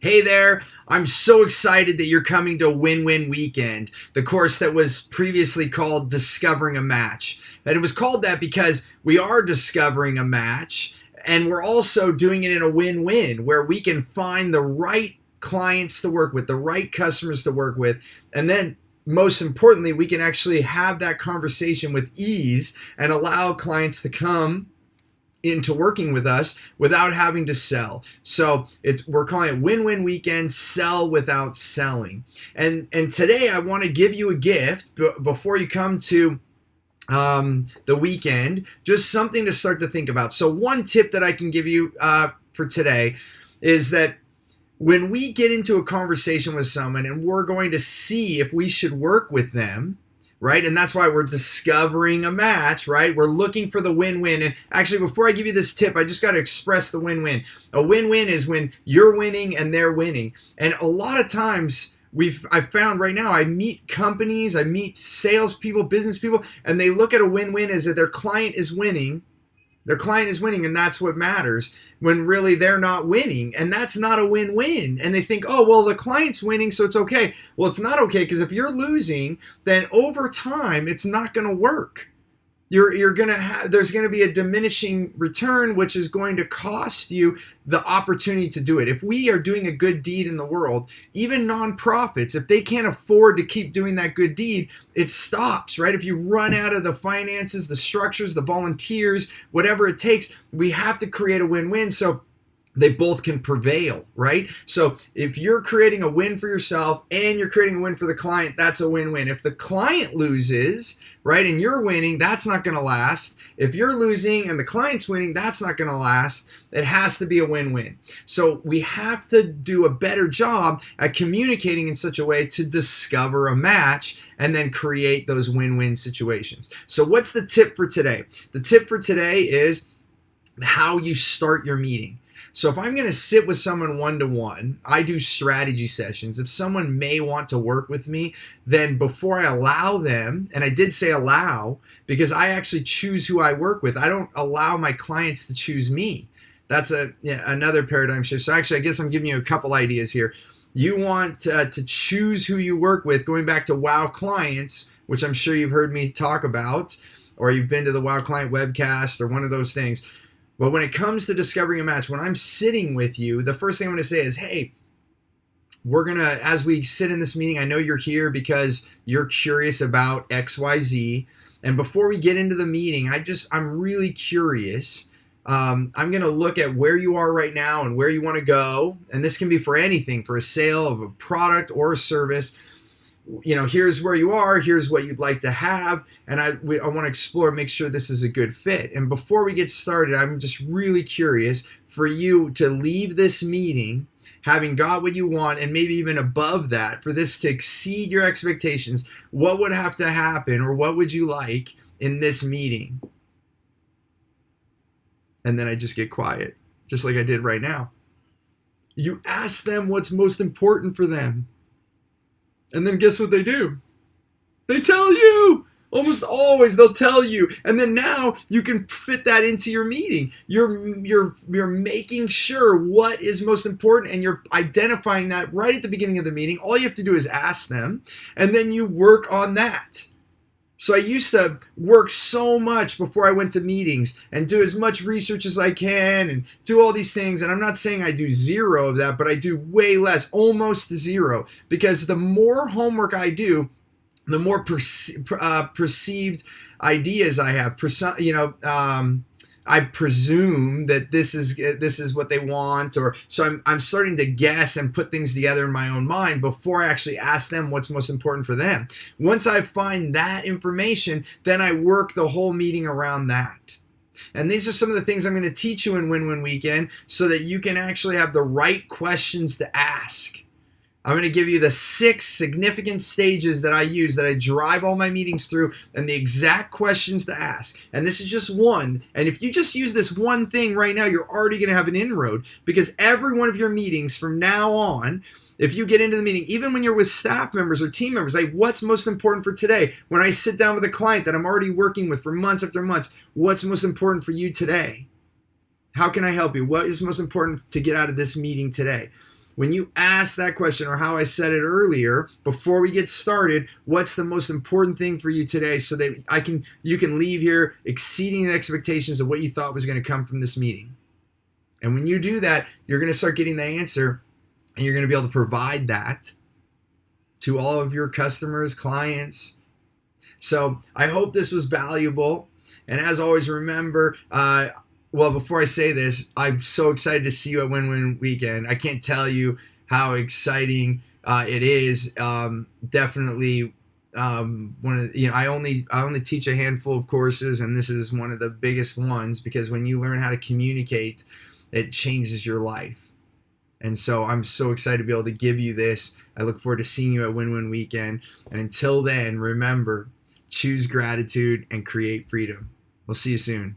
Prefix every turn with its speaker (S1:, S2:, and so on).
S1: Hey there, I'm so excited that you're coming to Win-Win Weekend, the course that was previously called Discovering a Match. And it was called that because we are discovering a match and we're also doing it in a win-win where we can find the right clients to work with, the right customers to work with, and then most importantly, we can actually have that conversation with ease and allow clients to come into working with us without having to sell. So we're calling it Win-Win Weekend, sell without selling. And today I want to give you a gift before you come to the weekend, just something to start to think about. So one tip that I can give you for today is that when we get into a conversation with someone and we're going to see if we should work with them, right? And that's why we're discovering a match, right? We're looking for the win-win. And actually, before I give you this tip, I just got to express the win-win. A win-win is when you're winning and they're winning. And a lot of times, I've found right now, I meet companies, I meet salespeople, business people, and they look at a win-win as that their client is winning. Their client is winning, and that's what matters, when really they're not winning. And that's not a win-win. And they think, oh, well, the client's winning, so it's okay. Well, it's not okay, because if you're losing, then over time, it's not going to work. There's going to be a diminishing return, which is going to cost you the opportunity to do it. If we are doing a good deed in the world, even nonprofits, if they can't afford to keep doing that good deed, it stops, right? If you run out of the finances, the structures, the volunteers, whatever it takes, we have to create a win-win so they both can prevail, right? So if you're creating a win for yourself and you're creating a win for the client, that's a win-win. If the client loses, right, and you're winning, that's not going to last. If you're losing and the client's winning, that's not going to last. It has to be a win-win. So we have to do a better job at communicating in such a way to discover a match and then create those win-win situations. So what's the tip for today? The tip for today is how you start your meeting. So if I'm going to sit with someone one-to-one, I do strategy sessions. If someone may want to work with me, then before I allow them, and I did say allow, because I actually choose who I work with. I don't allow my clients to choose me. That's another paradigm shift. So actually, I guess I'm giving you a couple ideas here. You want to choose who you work with, going back to Wow Clients, which I'm sure you've heard me talk about, or you've been to the Wow Client webcast or one of those things. But when it comes to discovering a match, when I'm sitting with you, the first thing I'm going to say is, hey, as we sit in this meeting, I know you're here because you're curious about XYZ. And before we get into the meeting, I'm really curious. I'm going to look at where you are right now and where you want to go. And this can be for anything, for a sale of a product or a service. Here's where you are, here's what you'd like to have, and I want to explore, make sure this is a good fit. And before we get started, I'm just really curious for you to leave this meeting having got what you want, and maybe even above that, for this to exceed your expectations. What would have to happen, or what would you like in this meeting? And then I just get quiet, just like I did right now. You ask them what's most important for them. And then guess what they do? They tell you. Almost always they'll tell you. And then now you can fit that into your meeting. You're making sure what is most important, and you're identifying that right at the beginning of the meeting. All you have to do is ask them, and then you work on that. So I used to work so much before I went to meetings and do as much research as I can and do all these things. And I'm not saying I do zero of that, but I do way less, almost zero. Because the more homework I do, the more perceived ideas I have. I presume that this is what they want, or so I'm starting to guess and put things together in my own mind before I actually ask them what's most important for them. Once I find that information, then I work the whole meeting around that. And these are some of the things I'm going to teach you in Win-Win Weekend so that you can actually have the right questions to ask. I'm going to give you the 6 significant stages that I use, that I drive all my meetings through, and the exact questions to ask. And this is just one. And if you just use this one thing right now, you're already going to have an inroad, because every one of your meetings from now on, if you get into the meeting, even when you're with staff members or team members, like, what's most important for today? When I sit down with a client that I'm already working with for months after months, what's most important for you today? How can I help you? What is most important to get out of this meeting today? when you ask that question, or how I said it earlier, before we get started, what's the most important thing for you today, so that you can leave here exceeding the expectations of what you thought was going to come from this meeting. And when you do that, you're going to start getting the answer, and you're going to be able to provide that to all of your customers, clients. So I hope this was valuable. And as always, remember, before I say this, I'm so excited to see you at Win-Win Weekend. I can't tell you how exciting it is. Definitely I only teach a handful of courses, and this is one of the biggest ones, because when you learn how to communicate, it changes your life. And so I'm so excited to be able to give you this. I look forward to seeing you at Win-Win Weekend. And until then, remember, choose gratitude and create freedom. We'll see you soon.